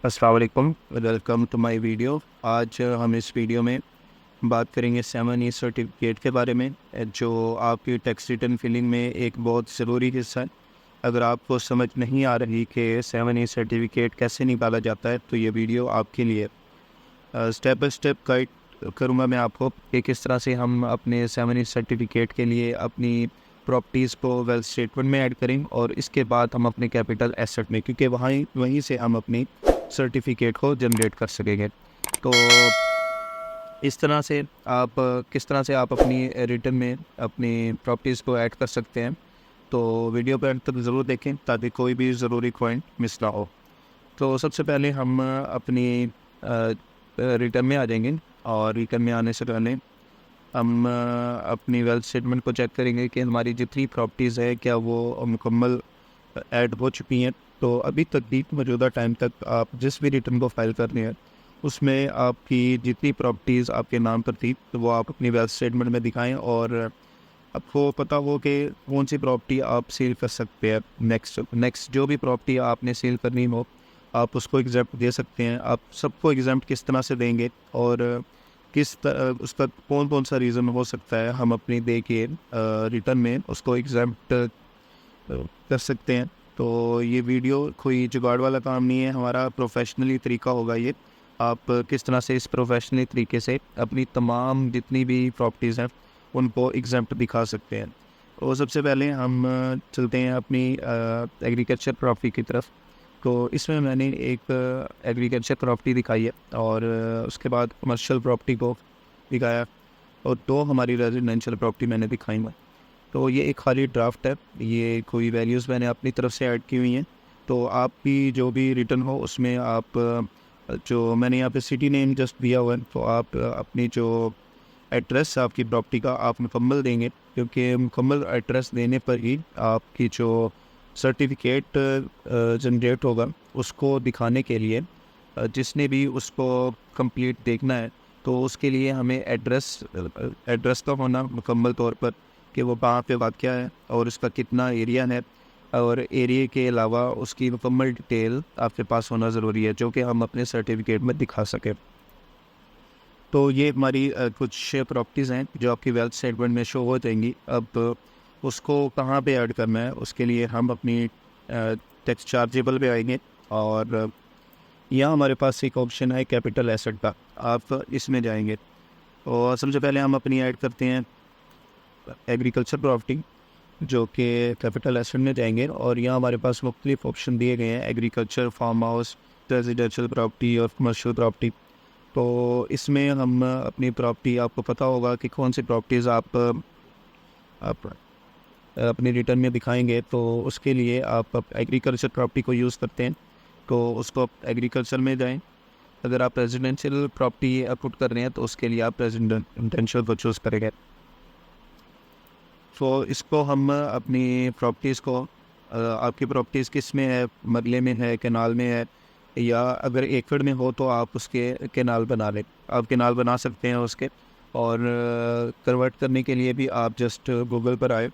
अस्सलाम वालेकुम, welcome to my video. आज हम इस वीडियो में बात करेंगे 7E सर्टिफिकेट के बारे में, जो आपकी टैक्स रिटर्न फिलिंग में एक बहुत ज़रूरी हिस्सा है। अगर आपको समझ नहीं आ रही कि 7E सर्टिफिकेट कैसे निकाला जाता है तो ये वीडियो आपके लिए स्टेप बाय स्टेप गाइड करूँगा मैं आपको कि किस तरह से हम अपने 7E सर्टिफिकेट के लिए अपनी प्रॉपर्टीज़ को वेल्थ स्टेटमेंट में ऐड करें और इसके बाद हम अपने कैपिटल एसेट में, क्योंकि वहीं से हम अपनी सर्टिफिकेट को जनरेट कर सकेंगे। तो इस तरह से आप किस तरह से आप अपनी रिटर्न में अपनी प्रॉपर्टीज़ को ऐड कर सकते हैं। तो वीडियो पर अंत तक ज़रूर देखें ताकि कोई भी ज़रूरी पॉइंट मिस ना हो। तो सबसे पहले हम अपनी रिटर्न में आ जाएंगे और रिटर्न में आने से पहले हम अपनी वेल्थ स्टेटमेंट को चेक करेंगे कि हमारी जितनी प्रॉपर्टीज़ है क्या वो मुकम्मल ऐड हो चुकी हैं। तो अभी तक भी मौजूदा टाइम तक आप जिस भी रिटर्न को फाइल कर रहे हैं उसमें आपकी जितनी प्रॉपर्टीज़ आपके नाम पर थी तो वो आप अपनी वेल्थ स्टेटमेंट में दिखाएं और आपको पता हो कि कौन सी प्रॉपर्टी आप सेल कर सकते हैं। नेक्स्ट जो भी प्रॉपर्टी आपने सेल करनी हो आप उसको एग्जाम्प्ट दे सकते हैं। आप सबको एग्जाम्प्ट किस तरह से देंगे और उसका कौन कौन सा रीज़न हो सकता है हम अपनी दे के रिटर्न में उसको एग्जाम्प्ट कर सकते हैं। तो ये वीडियो कोई जुगाड़ वाला काम नहीं है, हमारा प्रोफेशनली तरीका होगा ये। आप किस तरह से इस प्रोफेशनली तरीके से अपनी तमाम जितनी भी प्रॉपर्टीज़ हैं उनको एग्जाम्प्ट दिखा सकते हैं। और सबसे पहले हम चलते हैं अपनी एग्रीकल्चर प्रॉपर्टी की तरफ। तो इसमें मैंने एक एग्रीकल्चर प्रॉपर्टी दिखाई है और उसके बाद कमर्शियल प्रॉपर्टी को दिखाया और दो हमारी रेजिडेंशियल प्रॉपर्टी मैंने दिखाई है। तो ये एक खाली ड्राफ्ट है, ये कोई वैल्यूज़ मैंने अपनी तरफ से ऐड की हुई हैं। तो आपकी जो भी रिटर्न हो उसमें आप जो मैंने यहाँ पे सिटी नेम जस्ट दिया हुआ है तो आप अपनी जो एड्रेस आपकी प्रॉपर्टी का आप मुकम्मल देंगे, क्योंकि मुकम्मल एड्रेस देने पर ही आपकी जो सर्टिफिकेट जनरेट होगा उसको दिखाने के लिए जिसने भी उसको कंप्लीट देखना है तो उसके लिए हमें एड्रेस का होना मुकम्मल तौर पर कि वो कहाँ पे वाक़या है और उसका कितना एरिया है और एरिया के अलावा उसकी मुकम्मल डिटेल आपके पास होना ज़रूरी है जो कि हम अपने सर्टिफिकेट में दिखा सकें। तो ये हमारी कुछ प्रॉपर्टीज़ हैं जो आपकी वेल्थ स्टेटमेंट में शो हो जाएंगी। अब उसको कहाँ पे ऐड करना है उसके लिए हम अपनी टैक्स चार्जेबल पे आएंगे और यहाँ हमारे पास एक ऑप्शन है कैपिटल एसेट का, आप इसमें जाएंगे और सबसे पहले हम अपनी ऐड करते हैं एग्रीकलचर प्रॉपर्टी जो कि कैपिटल एसेट में जाएंगे और यहाँ हमारे पास मुख्तलिफ ऑप्शन दिए गए हैं, agriculture, farm house, residential property और कमर्शियल प्रॉपर्टी। तो इसमें हम अपनी प्रॉपर्टी, आपको पता होगा कि कौन सी प्रॉपर्टीज़ आप अपनी रिटर्न में दिखाएंगे तो उसके लिए आप एग्रीकल्चर प्रॉपर्टी को यूज़ करते हैं तो उसको एग्रीकल्चर में जाएं। अगर आप रेजिडेंशियल प्रॉपर्टी पुट कर रहे हैं तो उसके लिए आप रेजिडेंशियल को चूज़ करेंगे। तो इसको हम अपनी प्रॉपर्टीज़ को आपकी प्रॉपर्टीज़ किस में है, मरले में है, कैनाल में है, या अगर एकड़ में हो तो आप उसके कैनाल बना लें, आप कैनाल बना सकते हैं उसके। और कन्वर्ट करने के लिए भी आप जस्ट गूगल पर आए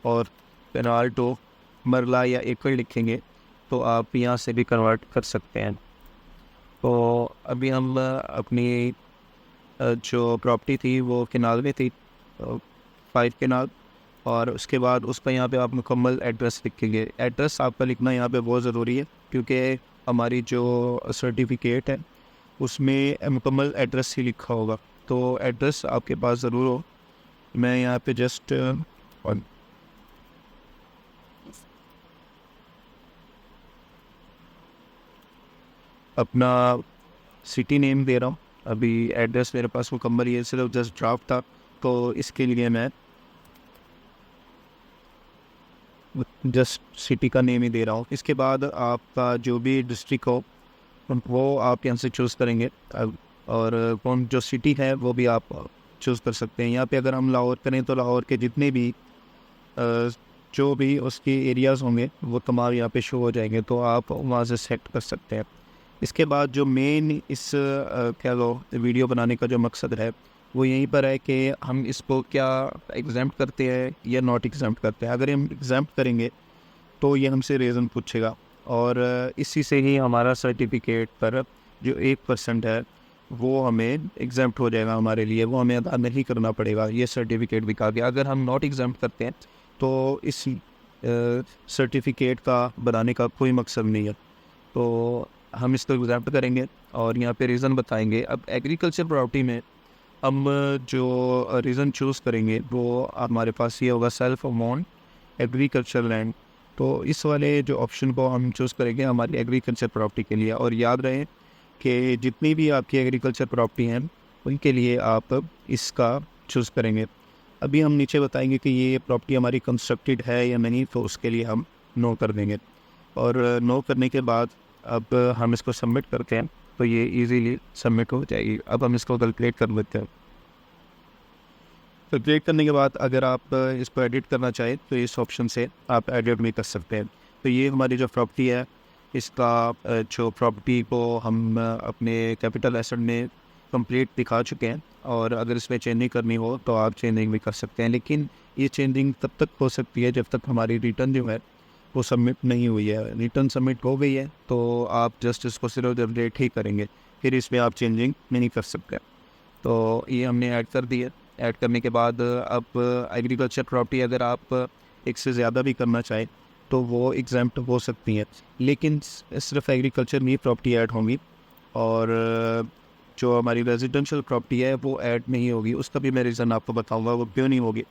और कैनाल टू मरला या एकड़ लिखेंगे तो आप यहाँ से भी कन्वर्ट कर सकते हैं। तो अभी हम अपनी जो प्रॉपर्टी थी वो कैनाल में थी, 5 कैनाल, और उसके बाद उस पर यहाँ पे आप मुकम्मल एड्रेस लिखेंगे। एड्रेस आपका लिखना यहाँ पे बहुत ज़रूरी है क्योंकि हमारी जो सर्टिफिकेट है उसमें मुकम्मल एड्रेस ही लिखा होगा, तो एड्रेस आपके पास ज़रूर हो। मैं यहाँ पे जस्ट अपना सिटी नेम दे रहा हूँ। अभी एड्रेस मेरे पास मुकम्मल, ये सिर्फ जस्ट ड्राफ्ट था तो इसके लिए मैं जस्ट सिटी का नेम ही दे रहा हूँ। इसके बाद आपका जो भी डिस्ट्रिक्ट हो वो आप यहाँ से चूज़ करेंगे और कौन जो सिटी है वो भी आप चूज़ कर सकते हैं। यहाँ पे अगर हम लाहौर करें तो लाहौर के जितने भी जो भी उसके एरियाज़ होंगे वो तमाम यहाँ पे शो हो जाएंगे, तो आप वहाँ से सेलेक्ट कर सकते हैं। इसके बाद जो मेन इस क्या लो वीडियो बनाने का जो मकसद है वो यहीं पर है कि हम इसको क्या एग्जाम्प्ट करते हैं या नॉट एग्जाम्प्ट करते हैं। अगर हम एग्जाम्प्ट करेंगे तो ये हमसे रीज़न पूछेगा और इसी से ही हमारा सर्टिफिकेट पर जो 1% है वो हमें एग्जाम्प्ट हो जाएगा हमारे लिए, वो हमें अदा नहीं करना पड़ेगा ये सर्टिफिकेट दिखा के। अगर हम नॉट एग्जाम्प्ट करते हैं तो इस सर्टिफिकेट का बनाने का कोई मकसद नहीं है। तो हम इसको एग्जाम्प्ट करेंगे और यहाँ पे रीज़न बताएंगे। अब एग्रीकल्चर प्रॉपर्टी में हम जो रीज़न चूज़ करेंगे वो हमारे पास ये होगा, सेल्फ ओन्ड एग्रीकल्चर लैंड। तो इस वाले जो ऑप्शन को हम चूज़ करेंगे हमारी एग्रीकल्चर प्रॉपर्टी के लिए। और याद रहे कि जितनी भी आपकी एग्रीकल्चर प्रॉपर्टी हैं उनके लिए आप इसका चूज़ करेंगे। अभी हम नीचे बताएंगे कि ये प्रॉपर्टी हमारी कंस्ट्रक्टेड है या नहीं, तो उसके लिए हम नो कर देंगे। और नो करने के बाद अब हम इसको सबमिट करते हैं तो ये इजीली सबमिट हो जाएगी। अब हम इसको कैलकुलेट कर लेते हैं। कैलकुलेट करने के बाद अगर आप इसको एडिट करना चाहें तो इस ऑप्शन से आप एडिट भी कर सकते हैं। तो ये हमारी जो प्रॉपर्टी है, इसका जो प्रॉपर्टी को हम अपने कैपिटल एसेट में कंप्लीट दिखा चुके हैं। और अगर इसमें चेंजिंग करनी हो तो आप चेंजिंग भी कर सकते हैं, लेकिन ये चेंजिंग तब तक हो सकती है जब तक हमारी रिटर्न जो है वो सबमिट नहीं हुई है। रिटर्न सबमिट हो गई है तो आप जस्ट इसको सिर्फ अपडेट ही करेंगे, फिर इसमें आप चेंजिंग नहीं कर सकते। तो ये हमने ऐड कर दी है। ऐड करने के बाद अब एग्रीकल्चर प्रॉपर्टी अगर आप एक से ज़्यादा भी करना चाहें तो वो एग्जाम्प्ट हो सकती हैं, लेकिन सिर्फ एग्रीकल्चर में ही प्रॉपर्टी ऐड होंगी और जो हमारी रेजिडेंशियल प्रॉपर्टी है वो ऐड नहीं होगी। उसका भी मैं रीज़न आपको बताऊंगा वो क्यों नहीं होगी।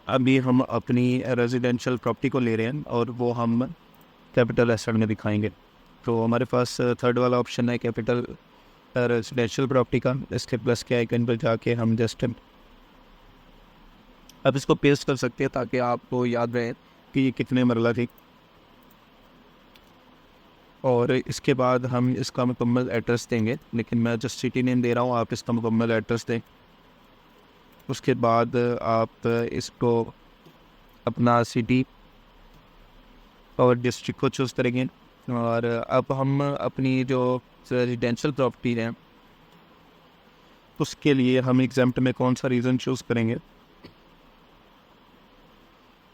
अभी हम अपनी रेजिडेंशियल प्रॉपर्टी को ले रहे हैं और वो हम कैपिटल एसेट में दिखाएंगे। तो हमारे पास थर्ड वाला ऑप्शन है कैपिटल रेजिडेंशियल प्रॉपर्टी का। इसके प्लस के आइकन पर जाके हम जस्ट अब इसको पेस्ट कर सकते हैं ताकि आपको याद रहे कि ये कितने मरला थी। और इसके बाद हम इसका मुकम्मल एड्रेस देंगे, लेकिन मैं जस्ट सिटी नेम दे रहा हूँ, आप इसका मुकम्मल एड्रेस दें। उसके बाद आप इसको अपना सिटी और डिस्ट्रिक्ट को चूज़ करेंगे। और अब हम अपनी जो रेजिडेंशियल प्रॉपर्टी है उसके लिए हम एग्जाम्प्ट में कौन सा रीज़न चूज़ करेंगे।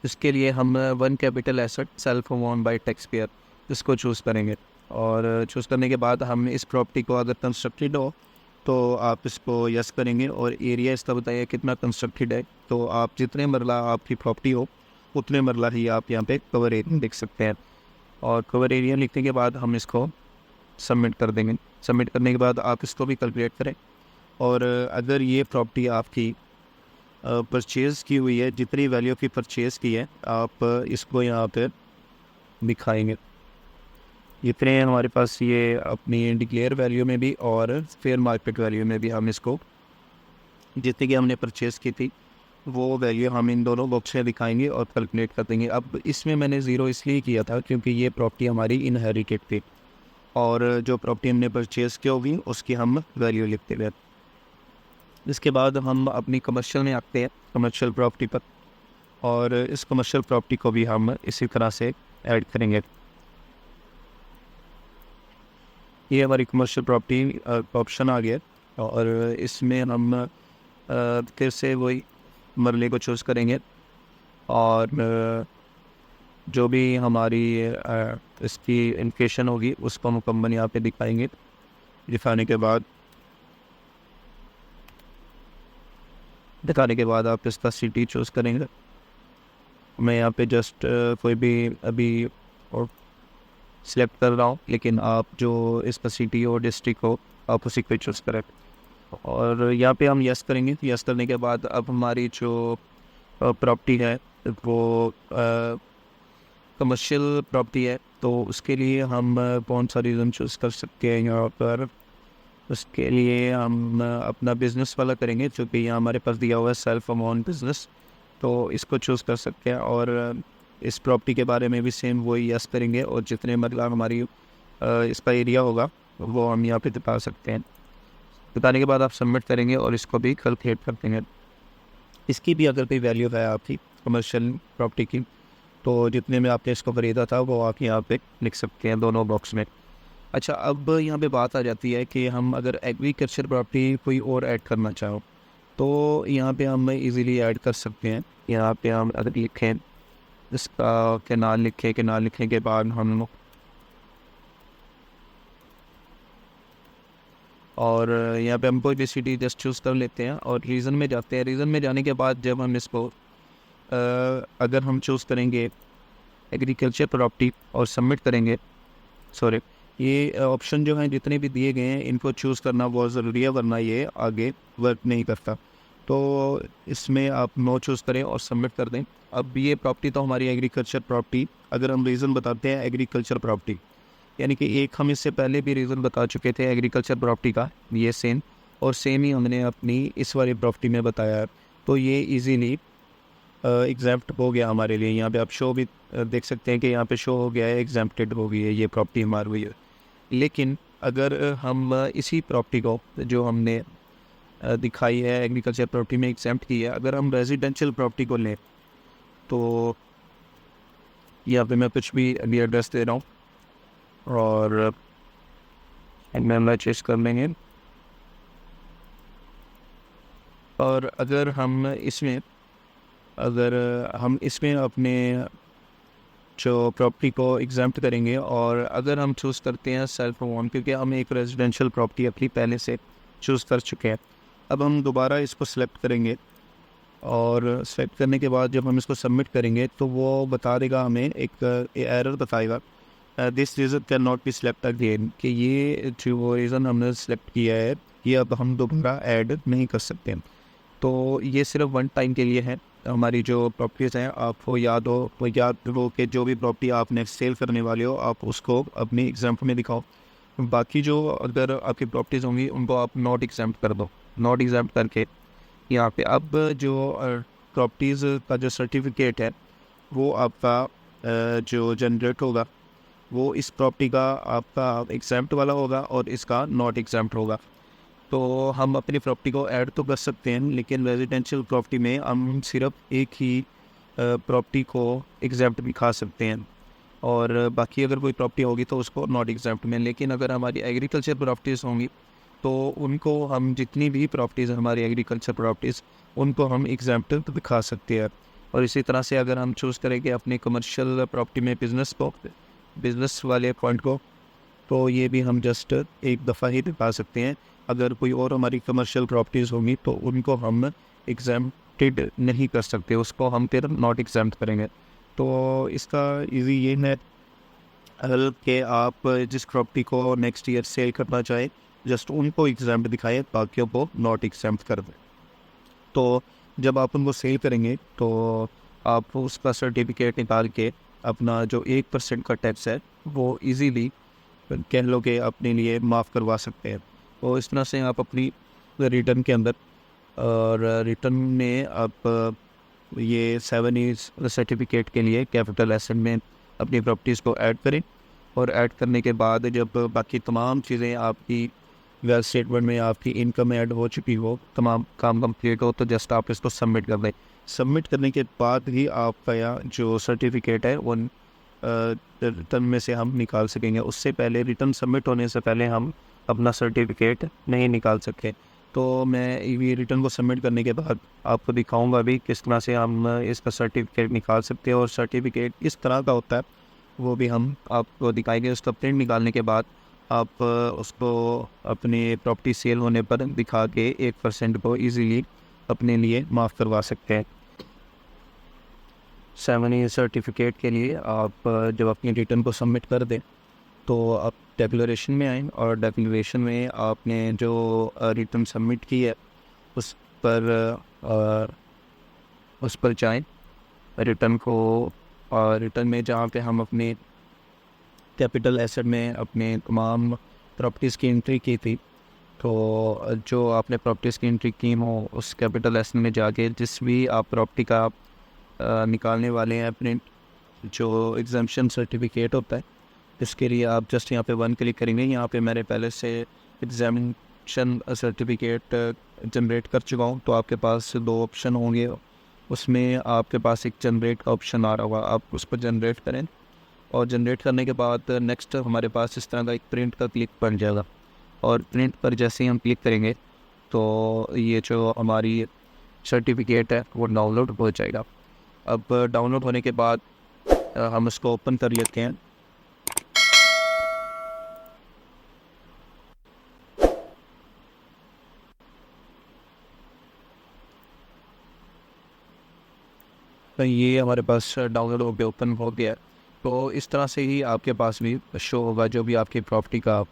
इसके लिए हम one capital asset self owned by tax payer इसको चूज़ करेंगे। और चूज़ करने के बाद हम इस प्रॉपर्टी को अगर कंस्ट्रक्टेड हो तो आप इसको यस करेंगे और एरिया इसका बताइए कितना कंस्ट्रक्टेड है। तो आप जितने मरला आपकी प्रॉपर्टी हो उतने मरला ही आप यहाँ पे कवर एरिया देख सकते हैं। और कवर एरिया लिखने के बाद हम इसको सबमिट कर देंगे। सबमिट करने के बाद आप इसको भी कैलकुलेट करें। और अगर ये प्रॉपर्टी आपकी परचेज़ की हुई है, जितनी वैल्यू की परचेज़ की है आप इसको यहाँ पे दिखाएंगे। जितने हमारे पास ये अपनी डिक्लेयर वैल्यू में भी और फेयर मार्केट वैल्यू में भी हम इसको जितनी की हमने परचेज़ की थी वो वैल्यू हम इन दोनों बॉक्स में दिखाएंगे और कैलकुलेट कर देंगे। अब इसमें मैंने ज़ीरो इसलिए किया था क्योंकि ये प्रॉपर्टी हमारी इनहेरिटेड थी और जो प्रॉपर्टी हमने परचेज़ की होगी उसकी हम वैल्यू लिखते गए। इसके बाद हम अपनी कमर्शियल में आते हैं, कमर्शियल प्रॉपर्टी पर, और इस कमर्शियल प्रॉपर्टी को भी हम इसी तरह से ऐड करेंगे। ये हमारी कमर्शियल प्रॉपर्टी ऑप्शन आ गया और इसमें हम फिर से वही मरले को चूज़ करेंगे और जो भी हमारी इसकी इन्फेशन होगी उसको मुकम्मल यहाँ पे दिखाएंगे। दिखाने के बाद आप इसका सिटी चूज़ करेंगे। मैं यहाँ पे जस्ट कोई भी अभी और सिलेक्ट कर रहा हूँ, लेकिन आप जो इसका सिटी और डिस्ट्रिक्ट हो आप उसी को चूज़ करें। और यहाँ पे हम यस करेंगे। यस करने के बाद अब हमारी जो प्रॉपर्टी है वो कमर्शियल प्रॉपर्टी है, तो उसके लिए हम कौन सा रीज़न चूज़ कर सकते हैं यहाँ पर। उसके लिए हम अपना बिज़नेस वाला करेंगे जो कि यहाँ हमारे पास दिया हुआ है सेल्फ ओन्ड बिज़नेस, तो इसको चूज़ कर सकते हैं। और इस प्रॉपर्टी के बारे में भी सेम वही यस करेंगे और जितने मतलब हमारी इसका एरिया होगा वो हम यहाँ पे बता सकते हैं। बताने के बाद आप सबमिट करेंगे और इसको भी कैलकुलेट कर देंगे। इसकी भी अगर कोई वैल्यू है आपकी कमर्शियल प्रॉपर्टी की तो जितने में आपने इसको ख़रीदा था वो आप यहाँ पे लिख सकते हैं दोनों बॉक्स में। अच्छा, अब यहाँ पे बात आ जाती है कि हम अगर एग्रीकल्चर प्रॉपर्टी कोई और ऐड करना चाहो तो यहाँ पे हम इजीली ऐड कर सकते हैं। यहाँ पे हम अगर लिखें इसका कैनाल लिखे, कैनाल लिखने के बाद हम और यहाँ पे हम कोई भी सिटी जस्ट चूज़ कर लेते हैं और रीज़न में जाते हैं। रीज़न में जाने के बाद जब हम इसको अगर हम चूज़ करेंगे एग्रीकल्चर प्रॉपर्टी और सबमिट करेंगे, सॉरी, ये ऑप्शन जो हैं जितने भी दिए गए हैं इनको चूज़ करना बहुत ज़रूरी है, वरना ये आगे वर्क नहीं करता। तो इसमें आप नो चूज़ करें और सबमिट कर दें। अब ये प्रॉपर्टी तो हमारी एग्रीकल्चर प्रॉपर्टी, अगर हम रीज़न बताते हैं एग्रीकल्चर प्रॉपर्टी, यानी कि एक हम इससे पहले भी रीज़न बता चुके थे एग्रीकल्चर प्रॉपर्टी का, ये सेम और सेम ही हमने अपनी इस वाली प्रॉपर्टी में बताया है। तो ये इजीली एग्जैम्प्ट हो गया हमारे लिए। यहाँ पे आप शो भी देख सकते हैं कि यहाँ पे शो हो गया है, एग्जैम्प्टेड हो गई है ये प्रॉपर्टी हमारी हुई है। लेकिन अगर हम इसी प्रॉपर्टी को जो हमने दिखाई है एग्रीकल्चर प्रॉपर्टी में एग्जैम्प्ट की है, अगर हम रेजिडेंशियल प्रॉपर्टी को लें तो यहाँ पे मैं कुछ भी अभी एड्रेस दे रहा हूँ और मैं चेस कर लेंगे। और अगर हम इसमें अपने जो प्रॉपर्टी को एग्जैम्प्ट करेंगे और अगर हम चूज़ करते हैं सेल्फ ओन, क्योंकि हम एक रेजिडेंशियल प्रॉपर्टी अपनी पहले से चूज़ कर चुके हैं, अब हम दोबारा इसको सेलेक्ट करेंगे और सेलेक्ट करने के बाद जब हम इसको सबमिट करेंगे तो वो बता देगा हमें, एक एरर बताएगा, this reason can not be select again, कि ये जो रीज़न हमने सेलेक्ट किया है ये अब हम दोबारा ऐड नहीं कर सकते। तो ये सिर्फ वन टाइम के लिए है। हमारी जो प्रॉपर्टीज़ हैं आपको याद हो कि जो भी प्रॉपर्टी आपने सेल करने वाले हो आप उसको अपनी एग्जाम्पल में दिखाओ। बाकी जो अगर आपकी प्रॉपर्टीज़ होंगी उनको आप नॉट एग्जाम्प कर दो। नॉट एग्जाम्प करके यहाँ पे अब जो प्रॉपर्टीज़ का जो सर्टिफिकेट है वो आपका जो जनरेट होगा वो इस प्रॉपर्टी का आपका एग्जाम्प्ट वाला होगा और इसका नॉट एग्जाम्प्ट होगा। तो हम अपनी प्रॉपर्टी को ऐड तो कर सकते हैं, लेकिन रेजिडेंशियल प्रॉपर्टी में हम सिर्फ एक ही प्रॉपर्टी को एग्जैम्प्ट दिखा सकते हैं और बाकी अगर कोई प्रॉपर्टी होगी तो उसको नॉट एग्जैम्प्ट में। लेकिन अगर हमारी एग्रीकल्चर प्रॉपर्टीज़ होंगी तो उनको हम जितनी भी प्रॉपर्टीज़ हमारी एग्रीकल्चर प्रॉपर्टीज़ उनको हम एग्जैम्प्ट दिखा सकते हैं। और इसी तरह से अगर हम चूज़ करेंगे अपने कमर्शियल प्रॉपर्टी में बिज़नेस वाले पॉइंट को, तो ये भी हम जस्ट एक दफ़ा ही दिखा सकते हैं। अगर कोई और हमारी कमर्शियल प्रॉपर्टीज़ होंगी तो उनको हम एग्जैम्प्टेड नहीं कर सकते, उसको हम फिर नॉट एग्जैम्प्ट करेंगे। तो इसका इजी ये है हल कि आप जिस प्रॉपर्टी को नेक्स्ट ईयर सेल करना चाहें जस्ट उनको एग्जैम्प्ट दिखाएं, बाकियों को नॉट एग्जैम्प्ट कर दें। तो जब आप उनको सेल करेंगे तो आप उसका सर्टिफिकेट निकाल के अपना जो 1% का टैक्स है वो इजीली कह लो कि अपने लिए माफ़ करवा सकते हैं। तो इस तरह से आप अपनी रिटर्न के अंदर और रिटर्न में आप ये 7 सर्टिफिकेट के लिए कैपिटल एसेट में अपनी प्रॉपर्टीज़ को ऐड करें और ऐड करने के बाद जब बाकी तमाम चीज़ें आपकी वेल्थ स्टेटमेंट में आपकी इनकम ऐड हो चुकी हो, तमाम काम कंप्लीट हो, तो जस्ट आप इसको सबमिट कर दें। सबमिट करने के बाद ही आपका यहाँ जो सर्टिफिकेट है वो रिटर्न में से हम निकाल सकेंगे। उससे पहले रिटर्न सबमिट होने से पहले हम अपना सर्टिफिकेट नहीं निकाल सकते। तो मैं ये रिटर्न को सबमिट करने के बाद आपको दिखाऊंगा भी किस तरह से हम इसका सर्टिफिकेट निकाल सकते हैं और सर्टिफिकेट किस तरह का होता है वो भी हम आपको दिखाएंगे। उसका प्रिंट निकालने के बाद आप उसको अपनी प्रॉपर्टी सेल होने पर दिखा के 1% को ईजीली अपने लिए माफ़ करवा सकते हैं। 7 सर्टिफिकेट के लिए आप जब अपनी रिटर्न को सबमिट कर दें तो आप डिक्लेरेशन में आएँ और डिक्लेरेशन में आपने जो रिटर्न सबमिट की है उस पर जाएं रिटर्न को, और रिटर्न में जहाँ पे हम अपने कैपिटल एसेट में अपने तमाम प्रॉपर्टीज़ की एंट्री की थी, तो जो आपने प्रॉपर्टीज़ की एंट्री की हो उस कैपिटल एसेट में जाके जिस भी आप प्रॉपर्टी का निकालने वाले हैं प्रिंट, जो एग्जाम्पशन सर्टिफिकेट होता है, इसके लिए आप जस्ट यहाँ पे 1 क्लिक करेंगे। यहाँ पे मैंने पहले से एग्जामिनेशन सर्टिफिकेट जनरेट कर चुका हूँ, तो आपके पास 2 ऑप्शन होंगे, उसमें आपके पास एक जनरेट का ऑप्शन आ रहा होगा, आप उस पर जनरेट करें और जनरेट करने के बाद नेक्स्ट हमारे पास इस तरह का एक प्रिंट का क्लिक बन जाएगा और प्रिंट पर जैसे ही हम क्लिक करेंगे तो ये जो हमारी सर्टिफिकेट है वो डाउनलोड हो जाएगा। अब डाउनलोड होने के बाद हम उसको ओपन कर लेते हैं। तो ये हमारे पास डाउनलोड हो गया, ओपन हो गया। तो इस तरह से ही आपके पास भी शो होगा जो भी आपकी प्रॉपर्टी का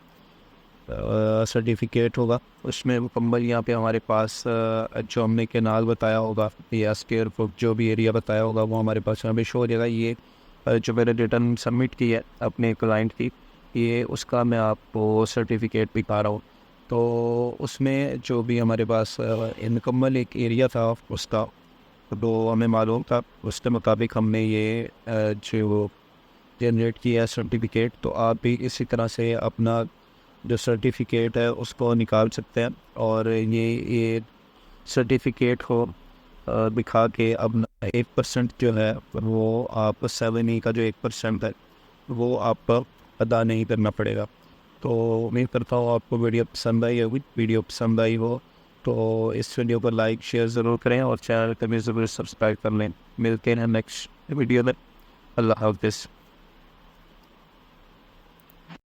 सर्टिफिकेट होगा। उसमें मुकम्मल यहाँ पे हमारे पास जो हमने केनाल बताया होगा या स्क्वायर फुट जो भी एरिया बताया होगा वो हमारे पास यहाँ पे शो हो जाएगा। ये जो मैंने रिटर्न सबमिट की है अपने क्लाइंट की, ये उसका मैं आपको सर्टिफिकेट भी पा रहा हूँ। तो उसमें जो भी हमारे पास मुकम्मल एक एरिया था उसका, तो हमें मालूम था, उसके मुताबिक हमने ये जो जनरेट किया है सर्टिफिकेट। तो आप भी इसी तरह से अपना जो सर्टिफिकेट है उसको निकाल सकते हैं। और ये सर्टिफिकेट को दिखा के अब 1% जो है वो आप 7E का जो 1% है वो आपको अदा नहीं करना पड़ेगा। तो उम्मीद करता हूँ आपको वीडियो पसंद आई होगी। वीडियो पसंद आई हो तो इस वीडियो को लाइक शेयर ज़रूर करें और चैनल को भी ज़रूर सब्सक्राइब कर लें। मिलते हैं नेक्स्ट वीडियो में। अल्लाह हाफ़िज़।